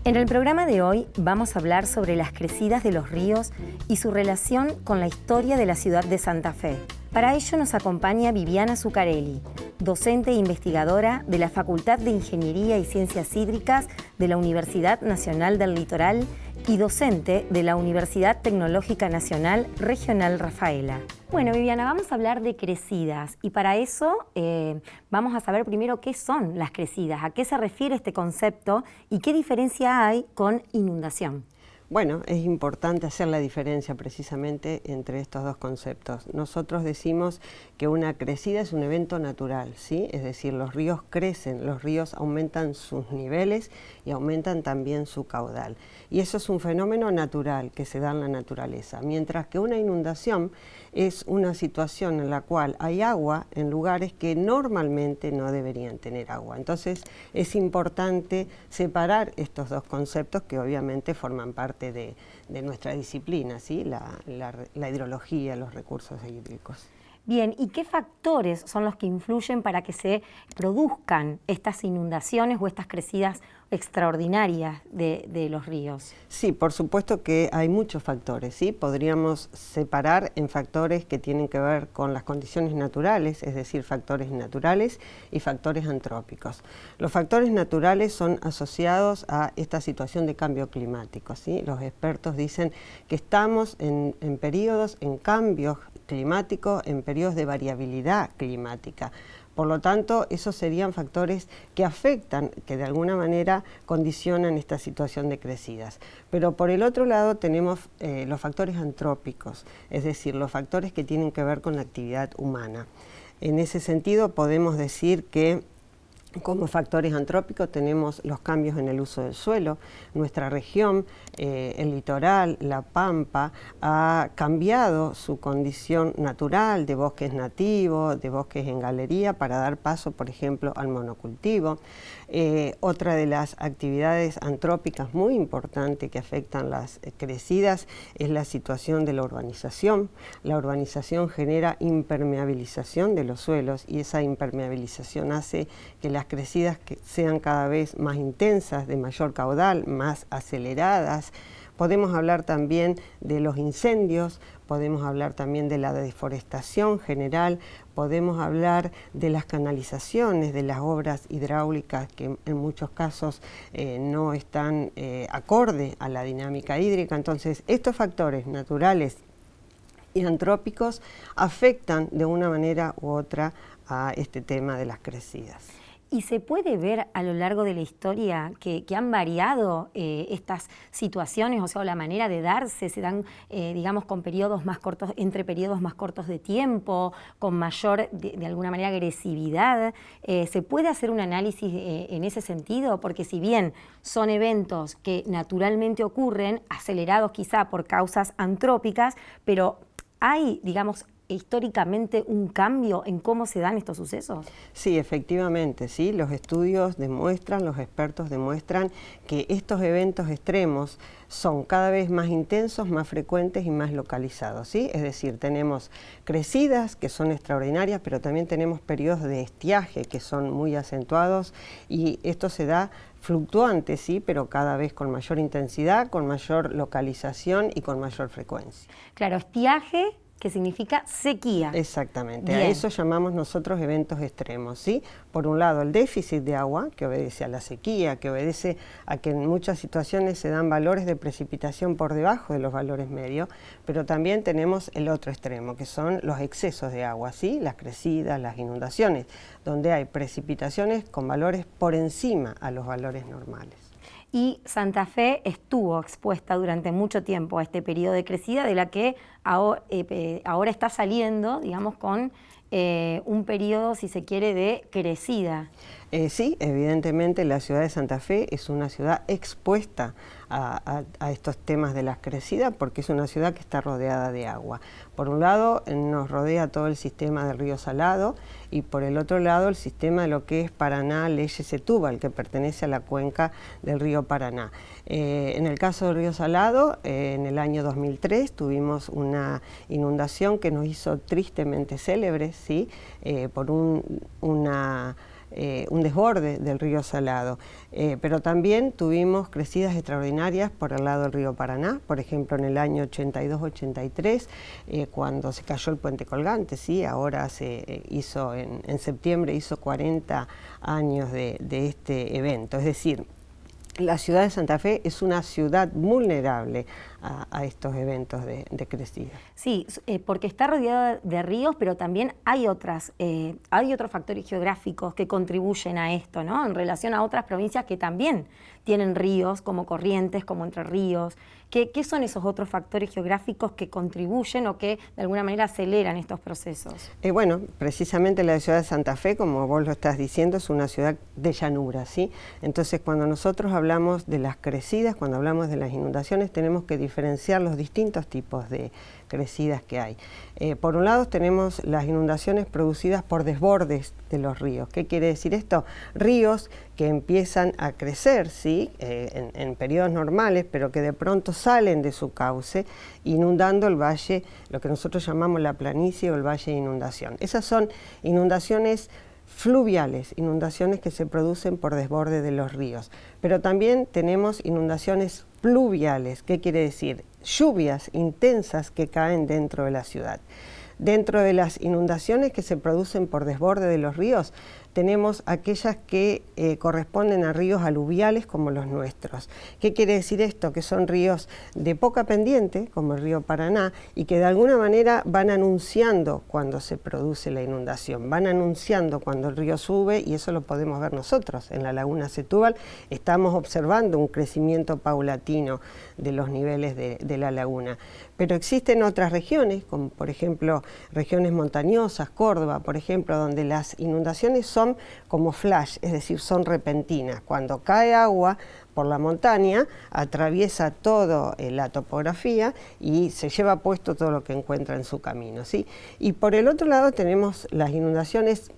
En el programa de hoy vamos a hablar sobre las crecidas de los ríos y su relación con la historia de la ciudad de Santa Fe. Para ello nos acompaña Viviana Zuccarelli, docente e investigadora de la Facultad de Ingeniería y Ciencias Hídricas de la Universidad Nacional del Litoral y docente de la Universidad Tecnológica Nacional Regional Rafaela. Bueno, Viviana, vamos a hablar de crecidas y para eso vamos a saber primero qué son las crecidas, a qué se refiere este concepto y qué diferencia hay con inundación. Bueno, es importante hacer la diferencia precisamente entre estos dos conceptos. Nosotros decimos que una crecida es un evento natural, ¿sí? Es decir, los ríos crecen, los ríos aumentan sus niveles y aumentan también su caudal. Y eso es un fenómeno natural que se da en la naturaleza, mientras que una inundación es una situación en la cual hay agua en lugares que normalmente no deberían tener agua. Entonces es importante separar estos dos conceptos que obviamente forman parte de nuestra disciplina, ¿sí? La hidrología, los recursos hídricos. Bien, ¿y qué factores son los que influyen para que se produzcan estas inundaciones o estas crecidas extraordinarias de los ríos? Sí, por supuesto que hay muchos factores, ¿sí? Podríamos separar en factores que tienen que ver con las condiciones naturales, es decir, factores naturales y factores antrópicos. Los factores naturales son asociados a esta situación de cambio climático, ¿sí? Los expertos dicen que estamos en periodos, en cambios climáticos, en periodos de variabilidad climática. Por lo tanto, esos serían factores que afectan, que de alguna manera condicionan esta situación de crecidas. Pero por el otro lado tenemos los factores antrópicos, es decir, los factores que tienen que ver con la actividad humana. En ese sentido podemos decir que como factores antrópicos tenemos los cambios en el uso del suelo. Nuestra región, el litoral, la pampa, ha cambiado su condición natural de bosques nativos, de bosques en galería, para dar paso, por ejemplo, al monocultivo. Otra de las actividades antrópicas muy importantes que afectan las crecidas es la situación de la urbanización. La urbanización genera impermeabilización de los suelos y esa impermeabilización hace que las crecidas sean cada vez más intensas, de mayor caudal, más aceleradas. Podemos hablar también de los incendios, podemos hablar también de la deforestación general, podemos hablar de las canalizaciones, de las obras hidráulicas que en muchos casos no están acorde a la dinámica hídrica. Entonces, estos factores naturales y antrópicos afectan de una manera u otra a este tema de las crecidas. ¿Y se puede ver a lo largo de la historia que han variado estas situaciones, o sea, la manera de darse, se dan, digamos, con periodos más cortos, entre periodos más cortos de tiempo, con mayor, de alguna manera, agresividad? ¿Se puede hacer un análisis en ese sentido? Porque si bien son eventos que naturalmente ocurren, acelerados quizá por causas antrópicas, pero hay, digamos, históricamente un cambio en cómo se dan estos sucesos? Sí, efectivamente, sí. Los estudios demuestran, los expertos demuestran que estos eventos extremos son cada vez más intensos, más frecuentes y más localizados, ¿sí? Es decir, tenemos crecidas que son extraordinarias, pero también tenemos periodos de estiaje que son muy acentuados y esto se da fluctuante, sí, pero cada vez con mayor intensidad, con mayor localización y con mayor frecuencia. Claro, estiaje, que significa sequía. Exactamente, Bien. A eso llamamos nosotros eventos extremos, ¿sí? Por un lado el déficit de agua, que obedece a la sequía, que obedece a que en muchas situaciones se dan valores de precipitación por debajo de los valores medios, pero también tenemos el otro extremo, que son los excesos de agua, ¿sí? Las crecidas, las inundaciones, donde hay precipitaciones con valores por encima a los valores normales. Y Santa Fe estuvo expuesta durante mucho tiempo a este periodo de crecida, de la que ahora está saliendo, digamos, con un periodo, si se quiere, de crecida. Sí, evidentemente la ciudad de Santa Fe es una ciudad expuesta a estos temas de las crecidas porque es una ciudad que está rodeada de agua. Por un lado nos rodea todo el sistema del río Salado y por el otro lado el sistema de lo que es Paraná, Leyes, Setúbal, que pertenece a la cuenca del río Paraná. En el caso del río Salado, en el año 2003 tuvimos una inundación que nos hizo tristemente célebres, ¿sí? Por una un desborde del río Salado. Pero también tuvimos crecidas extraordinarias por el lado del río Paraná, por ejemplo en el año 82-83, cuando se cayó el puente colgante, ¿sí? Ahora se hizo, en septiembre hizo 40 años de este evento, es decir, la ciudad de Santa Fe es una ciudad vulnerable a estos eventos de crecida. Sí, porque está rodeada de ríos, pero también hay otros factores geográficos que contribuyen a esto, ¿no? En relación a otras provincias que también tienen ríos, como Corrientes, como Entre Ríos. ¿Qué son esos otros factores geográficos que contribuyen o que de alguna manera aceleran estos procesos? Bueno, precisamente la ciudad de Santa Fe, como vos lo estás diciendo, es una ciudad de llanura, ¿sí? Entonces, cuando nosotros hablamos de las crecidas, cuando hablamos de las inundaciones, tenemos que diferenciar los distintos tipos de crecidas que hay. Por un lado tenemos las inundaciones producidas por desbordes de los ríos. ¿Qué quiere decir esto? Ríos que empiezan a crecer, ¿sí? En periodos normales, pero que de pronto salen de su cauce, inundando el valle, lo que nosotros llamamos la planicie o el valle de inundación. Esas son inundaciones fluviales, inundaciones que se producen por desborde de los ríos. Pero también tenemos inundaciones pluviales. ¿Qué quiere decir? Lluvias intensas que caen dentro de la ciudad. Dentro de las inundaciones que se producen por desborde de los ríos, tenemos aquellas que corresponden a ríos aluviales como los nuestros. ¿Qué quiere decir esto? Que son ríos de poca pendiente, como el río Paraná, y que de alguna manera van anunciando cuando se produce la inundación, van anunciando cuando el río sube, y eso lo podemos ver nosotros. En la laguna Setúbal estamos observando un crecimiento paulatino de los niveles de la laguna. Pero existen otras regiones, como por ejemplo regiones montañosas, Córdoba, por ejemplo, donde las inundaciones son como flash, es decir, son repentinas. Cuando cae agua por la montaña, atraviesa toda la topografía y se lleva puesto todo lo que encuentra en su camino, ¿sí? Y por el otro lado tenemos las inundaciones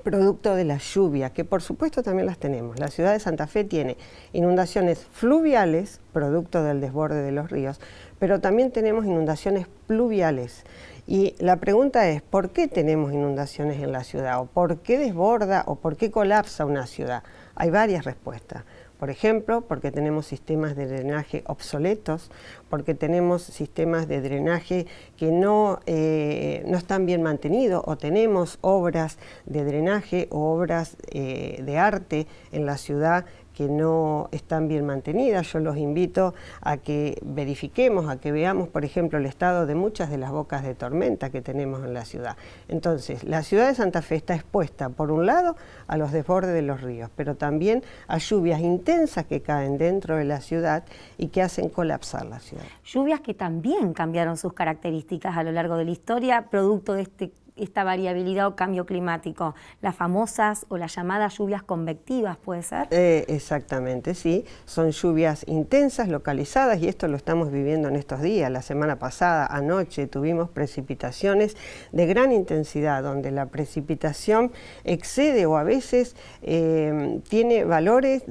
producto de la lluvia, que por supuesto también las tenemos. La ciudad de Santa Fe tiene inundaciones fluviales, producto del desborde de los ríos, pero también tenemos inundaciones pluviales. Y la pregunta es, ¿por qué tenemos inundaciones en la ciudad? ¿O por qué desborda o por qué colapsa una ciudad? Hay varias respuestas. Por ejemplo, porque tenemos sistemas de drenaje obsoletos, porque tenemos sistemas de drenaje que no están bien mantenidos, o tenemos obras de drenaje o obras de arte en la ciudad que no están bien mantenidas. Yo los invito a que verifiquemos, a que veamos, por ejemplo, el estado de muchas de las bocas de tormenta que tenemos en la ciudad. Entonces, la ciudad de Santa Fe está expuesta, por un lado, a los desbordes de los ríos, pero también a lluvias intensas que caen dentro de la ciudad y que hacen colapsar la ciudad. Lluvias que también cambiaron sus características a lo largo de la historia, producto de esta variabilidad o cambio climático, las famosas o las llamadas lluvias convectivas, ¿puede ser? Exactamente, sí, son lluvias intensas, localizadas, y esto lo estamos viviendo en estos días. La semana pasada, anoche, tuvimos precipitaciones de gran intensidad, donde la precipitación excede o a veces tiene valores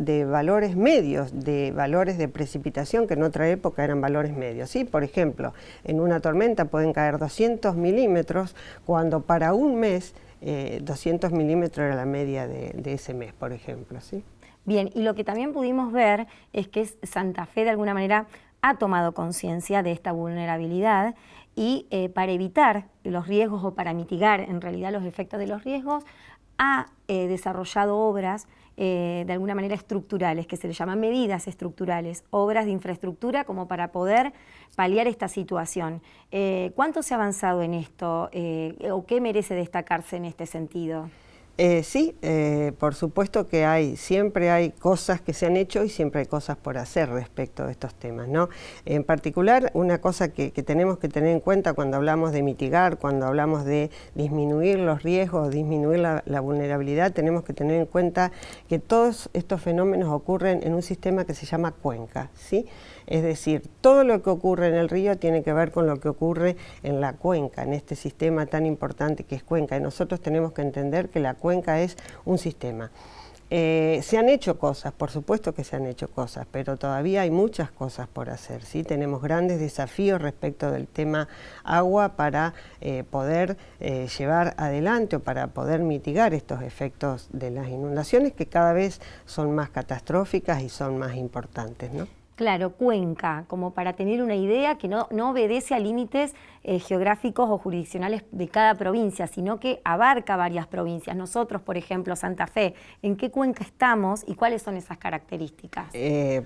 medios, de valores de precipitación que en otra época eran valores medios, ¿sí? Por ejemplo, en una tormenta pueden caer 200 milímetros, cuando para un mes 200 milímetros era la media de ese mes, por ejemplo, ¿sí? Bien, y lo que también pudimos ver es que Santa Fe de alguna manera ha tomado conciencia de esta vulnerabilidad y para evitar los riesgos o para mitigar en realidad los efectos de los riesgos ha desarrollado obras de alguna manera estructurales, que se le llaman medidas estructurales, obras de infraestructura como para poder paliar esta situación. ¿Cuánto se ha avanzado en esto o qué merece destacarse en este sentido? Sí, por supuesto que siempre hay cosas que se han hecho y siempre hay cosas por hacer respecto de estos temas, ¿no? En particular, una cosa que tenemos que tener en cuenta cuando hablamos de mitigar, cuando hablamos de disminuir los riesgos, disminuir la vulnerabilidad, tenemos que tener en cuenta que todos estos fenómenos ocurren en un sistema que se llama cuenca, ¿sí? Es decir, todo lo que ocurre en el río tiene que ver con lo que ocurre en la cuenca, en este sistema tan importante que es cuenca, y nosotros tenemos que entender que la cuenca es un sistema. Se han hecho cosas, por supuesto que se han hecho cosas, pero todavía hay muchas cosas por hacer, ¿sí? Tenemos grandes desafíos respecto del tema agua para poder llevar adelante o para poder mitigar estos efectos de las inundaciones que cada vez son más catastróficas y son más importantes, ¿no? Claro, Cuenca, como para tener una idea que no obedece a límites geográficos o jurisdiccionales de cada provincia, sino que abarca varias provincias. Nosotros, por ejemplo, Santa Fe, ¿en qué cuenca estamos y cuáles son esas características?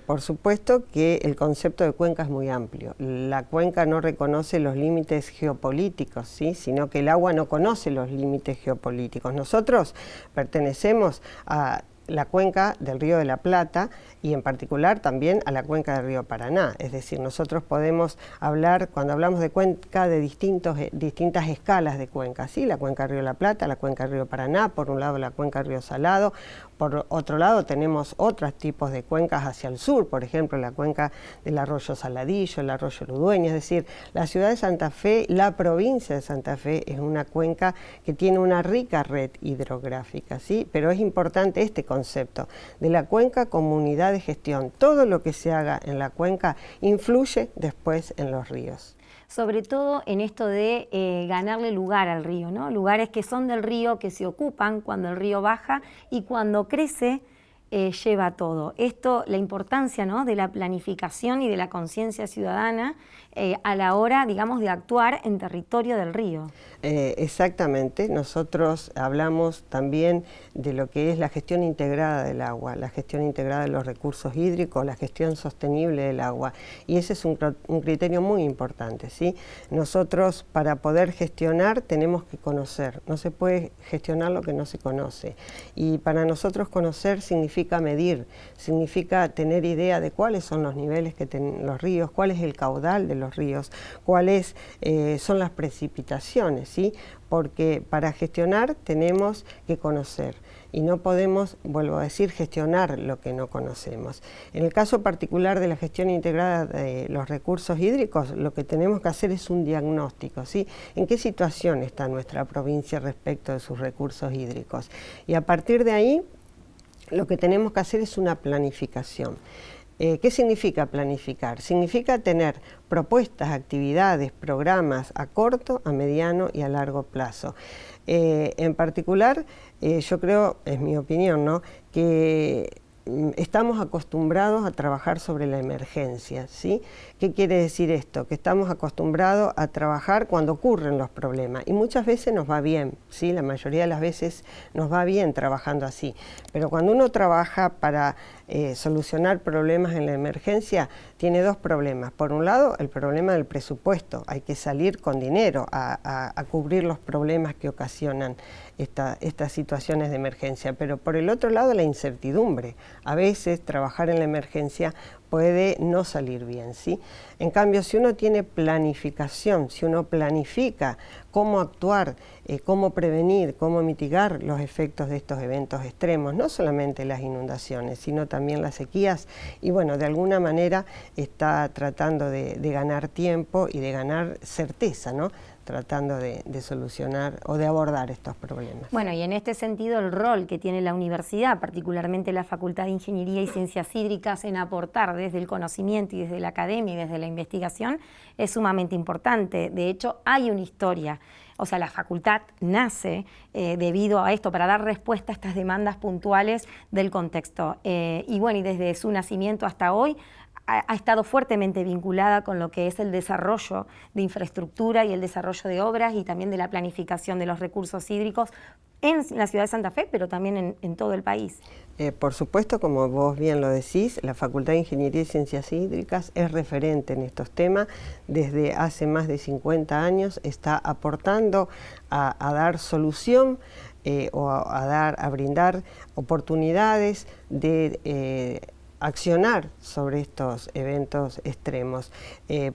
Por supuesto que el concepto de cuenca es muy amplio. La cuenca no reconoce los límites geopolíticos, ¿sí? Sino que el agua no conoce los límites geopolíticos. Nosotros pertenecemos a la cuenca del Río de la Plata y en particular también a la cuenca del río Paraná. Es decir, nosotros podemos hablar, cuando hablamos de cuenca, de distintas escalas de cuenca, ¿sí? La cuenca del Río de la Plata, la cuenca del río Paraná, por un lado la cuenca del río Salado, por otro lado tenemos otros tipos de cuencas hacia el sur, por ejemplo la cuenca del arroyo Saladillo, el arroyo Ludueña. Es decir, la ciudad de Santa Fe, la provincia de Santa Fe es una cuenca que tiene una rica red hidrográfica, ¿sí? Pero es importante este concepto de la cuenca como unidad de gestión. Todo lo que se haga en la cuenca influye después en los ríos. Sobre todo en esto de ganarle lugar al río, ¿no? Lugares que son del río, que se ocupan cuando el río baja y cuando crece lleva todo. Esto, la importancia, ¿no?, de la planificación y de la conciencia ciudadana a la hora, digamos, de actuar en territorio del río. Exactamente. Nosotros hablamos también de lo que es la gestión integrada del agua, la gestión integrada de los recursos hídricos, la gestión sostenible del agua. Y ese es un criterio muy importante, ¿sí? Nosotros, para poder gestionar, tenemos que conocer. No se puede gestionar lo que no se conoce. Y para nosotros conocer significa medir, significa tener idea de cuáles son los niveles que tienen los ríos, cuál es el caudal de los ríos, cuáles son las precipitaciones, ¿sí? Porque para gestionar tenemos que conocer y no podemos, vuelvo a decir, gestionar lo que no conocemos. En el caso particular de la gestión integrada de los recursos hídricos, lo que tenemos que hacer es un diagnóstico, ¿sí? ¿En qué situación está nuestra provincia respecto de sus recursos hídricos? Y a partir de ahí, lo que tenemos que hacer es una planificación. ¿Qué significa planificar? Significa tener propuestas, actividades, programas a corto, a mediano y a largo plazo. En particular, yo creo, es mi opinión, ¿no?, que estamos acostumbrados a trabajar sobre la emergencia, ¿sí? ¿Qué quiere decir esto? Que estamos acostumbrados a trabajar cuando ocurren los problemas y muchas veces nos va bien, ¿sí? La mayoría de las veces nos va bien trabajando así, pero cuando uno trabaja para solucionar problemas en la emergencia, tiene dos problemas. Por un lado, el problema del presupuesto, hay que salir con dinero a cubrir los problemas que ocasionan estas situaciones de emergencia, pero por el otro lado la incertidumbre. A veces trabajar en la emergencia puede no salir bien, ¿sí? En cambio, si uno tiene planificación, si uno planifica cómo actuar, cómo prevenir, cómo mitigar los efectos de estos eventos extremos, no solamente las inundaciones, sino también las sequías, y bueno, de alguna manera está tratando de ganar tiempo y de ganar certeza, ¿no?, tratando de solucionar o de abordar estos problemas. Bueno, y en este sentido el rol que tiene la universidad, particularmente la Facultad de Ingeniería y Ciencias Hídricas, en aportar desde el conocimiento y desde la academia y desde la investigación es sumamente importante. De hecho, hay una historia. O sea, la facultad nace debido a esto, para dar respuesta a estas demandas puntuales del contexto. Y bueno, y desde su nacimiento hasta hoy ha estado fuertemente vinculada con lo que es el desarrollo de infraestructura y el desarrollo de obras y también de la planificación de los recursos hídricos en la ciudad de Santa Fe, pero también en todo el país. Por supuesto, como vos bien lo decís, la Facultad de Ingeniería y Ciencias Hídricas es referente en estos temas. Desde hace más de 50 años está aportando a dar solución o a brindar oportunidades de accionar sobre estos eventos extremos.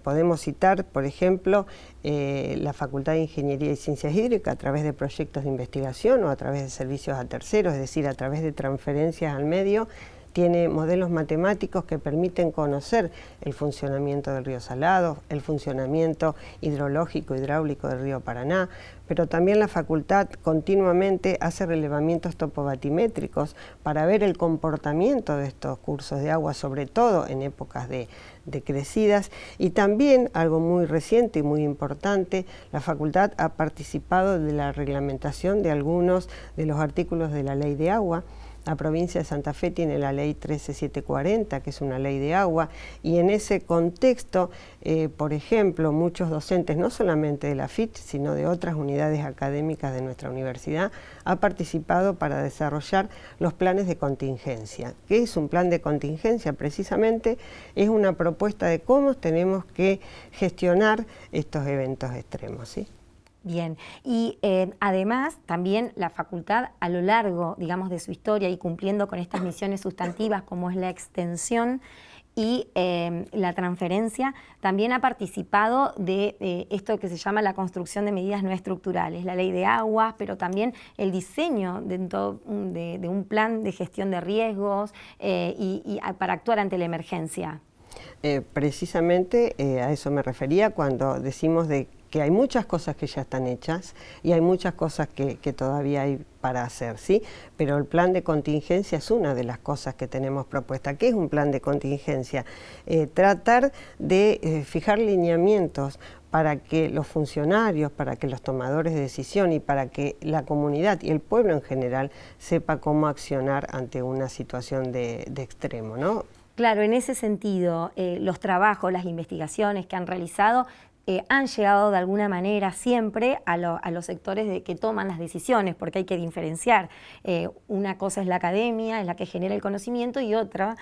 Podemos citar, por ejemplo, la Facultad de Ingeniería y Ciencias Hídricas a través de proyectos de investigación o a través de servicios a terceros, es decir, a través de transferencias al medio, tiene modelos matemáticos que permiten conocer el funcionamiento del río Salado, el funcionamiento hidrológico, hidráulico del río Paraná, pero también la facultad continuamente hace relevamientos topobatimétricos para ver el comportamiento de estos cursos de agua, sobre todo en épocas de crecidas. Y también, algo muy reciente y muy importante, la facultad ha participado de la reglamentación de algunos de los artículos de la Ley de Agua. La provincia de Santa Fe tiene la ley 13740, que es una ley de agua, y en ese contexto, por ejemplo, muchos docentes, no solamente de la FIT, sino de otras unidades académicas de nuestra universidad, han participado para desarrollar los planes de contingencia. ¿Qué es un plan de contingencia? Precisamente es una propuesta de cómo tenemos que gestionar estos eventos extremos, ¿sí? Bien, y además también la facultad a lo largo, digamos, de su historia y cumpliendo con estas misiones sustantivas como es la extensión y la transferencia, también ha participado de esto que se llama la construcción de medidas no estructurales, la ley de aguas, pero también el diseño de un plan de gestión de riesgos y para actuar ante la emergencia. Precisamente a eso me refería cuando decimos que hay muchas cosas que ya están hechas y hay muchas cosas que todavía hay para hacer, ¿sí? Pero el plan de contingencia es una de las cosas que tenemos propuesta. ¿Qué es un plan de contingencia? Tratar de fijar lineamientos para que los funcionarios, para que los tomadores de decisión y para que la comunidad y el pueblo en general sepa cómo accionar ante una situación de extremo, ¿no? Claro, en ese sentido, los trabajos, las investigaciones que han realizado han llegado de alguna manera siempre a los sectores que toman las decisiones, porque hay que diferenciar. Una cosa es la academia, es la que genera el conocimiento, y otra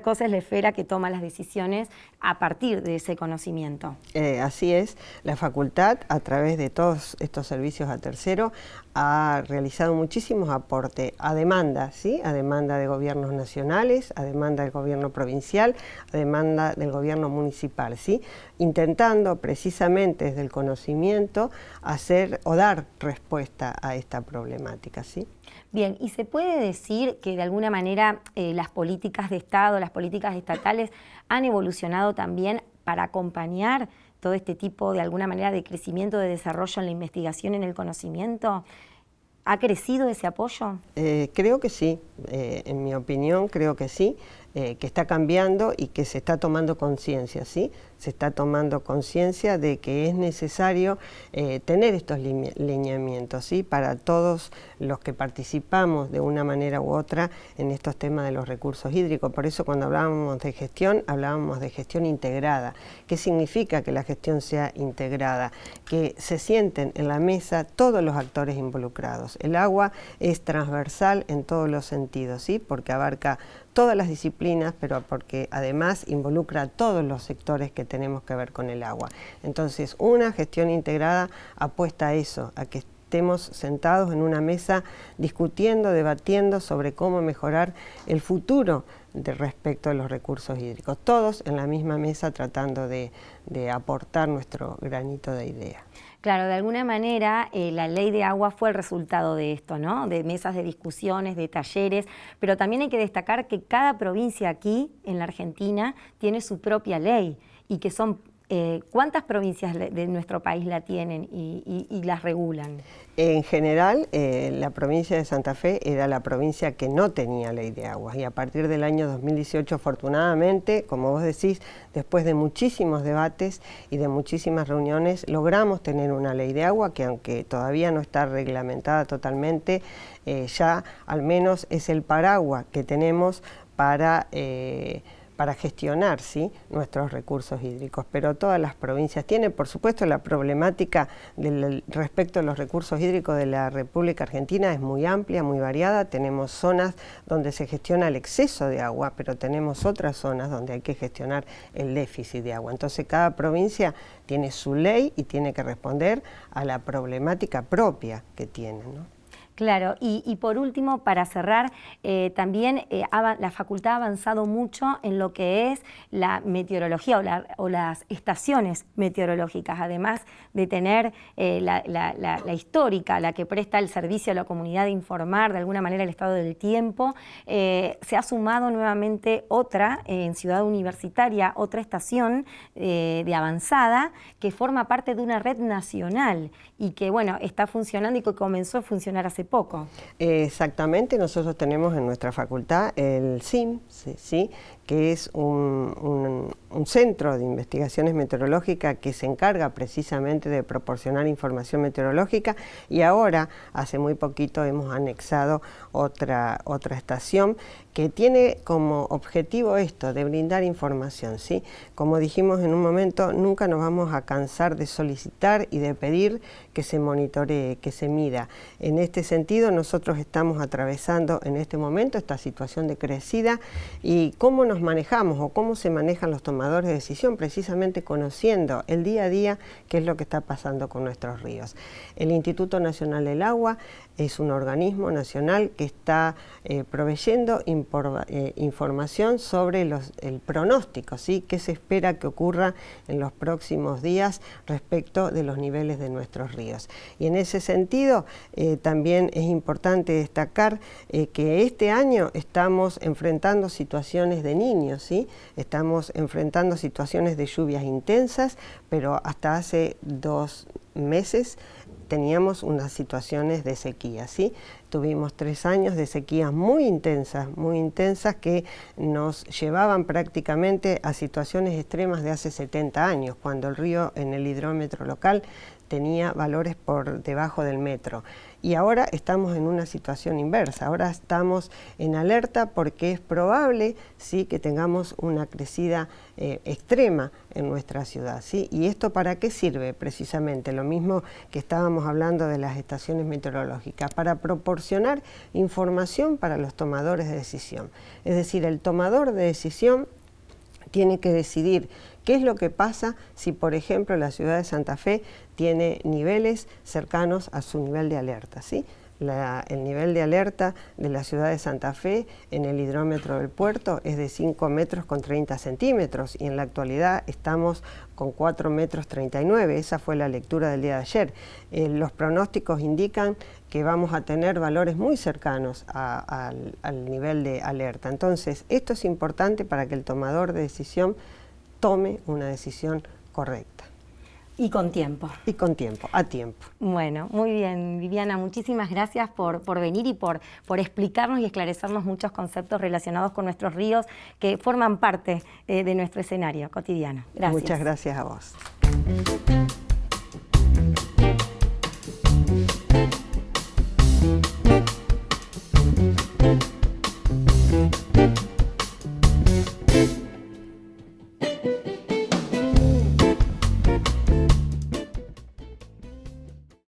cosa es la esfera que toma las decisiones a partir de ese conocimiento. Así es, la facultad, a través de todos estos servicios a tercero, ha realizado muchísimos aportes a demanda, ¿sí? A demanda de gobiernos nacionales, a demanda del gobierno provincial, a demanda del gobierno municipal, ¿sí? Intentando precisamente desde el conocimiento hacer o dar respuesta a esta problemática, ¿sí? Bien, ¿y se puede decir que de alguna manera las políticas de Estado, las políticas estatales han evolucionado también para acompañar todo este tipo de alguna manera de crecimiento, de desarrollo en la investigación, en el conocimiento? ¿Ha crecido ese apoyo? Creo que sí, en mi opinión creo que sí, que está cambiando y que se está tomando conciencia, ¿sí? Se está tomando conciencia de que es necesario tener estos lineamientos, ¿sí? Para todos los que participamos de una manera u otra en estos temas de los recursos hídricos. Por eso cuando hablábamos de gestión integrada. ¿Qué significa que la gestión sea integrada? Que se sienten en la mesa todos los actores involucrados. El agua es transversal en todos los sentidos, ¿sí? Porque abarca todas las disciplinas, pero porque además involucra a todos los sectores que tenemos que ver con el agua. Entonces, una gestión integrada apuesta a eso, a que estemos sentados en una mesa discutiendo, debatiendo sobre cómo mejorar el futuro respecto a los recursos hídricos. Todos en la misma mesa tratando de aportar nuestro granito de idea. Claro, de alguna manera la ley de agua fue el resultado de esto, ¿no? De mesas de discusiones, de talleres, pero también hay que destacar que cada provincia aquí, en la Argentina, tiene su propia ley y que son... ¿Cuántas provincias de nuestro país la tienen y las regulan? En general, la provincia de Santa Fe era la provincia que no tenía ley de aguas y a partir del año 2018, afortunadamente, como vos decís, después de muchísimos debates y de muchísimas reuniones, logramos tener una ley de agua que aunque todavía no está reglamentada totalmente, ya al menos es el paraguas que tenemos para gestionar, ¿sí?, nuestros recursos hídricos. Pero todas las provincias tienen, por supuesto, la problemática respecto a los recursos hídricos de la República Argentina es muy amplia, muy variada. Tenemos zonas donde se gestiona el exceso de agua, pero tenemos otras zonas donde hay que gestionar el déficit de agua. Entonces, cada provincia tiene su ley y tiene que responder a la problemática propia que tiene, ¿no? Claro, y por último, para cerrar, también la facultad ha avanzado mucho en lo que es la meteorología o las estaciones meteorológicas, además de tener la histórica, la que presta el servicio a la comunidad de informar de alguna manera el estado del tiempo. Se ha sumado nuevamente otra en Ciudad Universitaria, otra estación de avanzada que forma parte de una red nacional y que, bueno, está funcionando y que comenzó a funcionar hace poco. Exactamente, nosotros tenemos en nuestra facultad el CIM, ¿sí? Que es un centro de investigaciones meteorológicas que se encarga precisamente de proporcionar información meteorológica, y ahora, hace muy poquito, hemos anexado otra estación que tiene como objetivo esto, de brindar información, ¿sí? Como dijimos en un momento, nunca nos vamos a cansar de solicitar y de pedir que se monitoree, que se mida. En este sentido, nosotros estamos atravesando en este momento esta situación de crecida, y cómo nos manejamos o cómo se manejan los tomadores de decisión, precisamente conociendo el día a día qué es lo que está pasando con nuestros ríos. El Instituto Nacional del Agua es un organismo nacional que está proveyendo información sobre el pronóstico, ¿sí? Qué se espera que ocurra en los próximos días respecto de los niveles de nuestros ríos. Y en ese sentido también es importante destacar que este año estamos enfrentando situaciones de niños, ¿sí? Estamos enfrentando situaciones de lluvias intensas, pero hasta hace 2 meses teníamos unas situaciones de sequía, ¿sí? Tuvimos 3 años de sequías muy intensas que nos llevaban prácticamente a situaciones extremas de hace 70 años, cuando el río en el hidrómetro local tenía valores por debajo del metro. Y ahora estamos en una situación inversa, ahora estamos en alerta porque es probable, ¿sí?, que tengamos una crecida extrema en nuestra ciudad, ¿sí? ¿Y esto para qué sirve? Precisamente lo mismo que estábamos hablando de las estaciones meteorológicas, para proporcionar información para los tomadores de decisión. Es decir, el tomador de decisión tiene que decidir qué es lo que pasa si, por ejemplo, la ciudad de Santa Fe tiene niveles cercanos a su nivel de alerta, ¿sí? El nivel de alerta de la ciudad de Santa Fe en el hidrómetro del puerto es de 5 metros con 30 centímetros y en la actualidad estamos con 4 metros 39, esa fue la lectura del día de ayer. Los pronósticos indican que vamos a tener valores muy cercanos al nivel de alerta. Entonces, esto es importante para que el tomador de decisión tome una decisión correcta. Y con tiempo. Y con tiempo, a tiempo. Bueno, muy bien, Viviana, muchísimas gracias por venir y por explicarnos y esclarecernos muchos conceptos relacionados con nuestros ríos que forman parte de nuestro escenario cotidiano. Gracias. Muchas gracias a vos.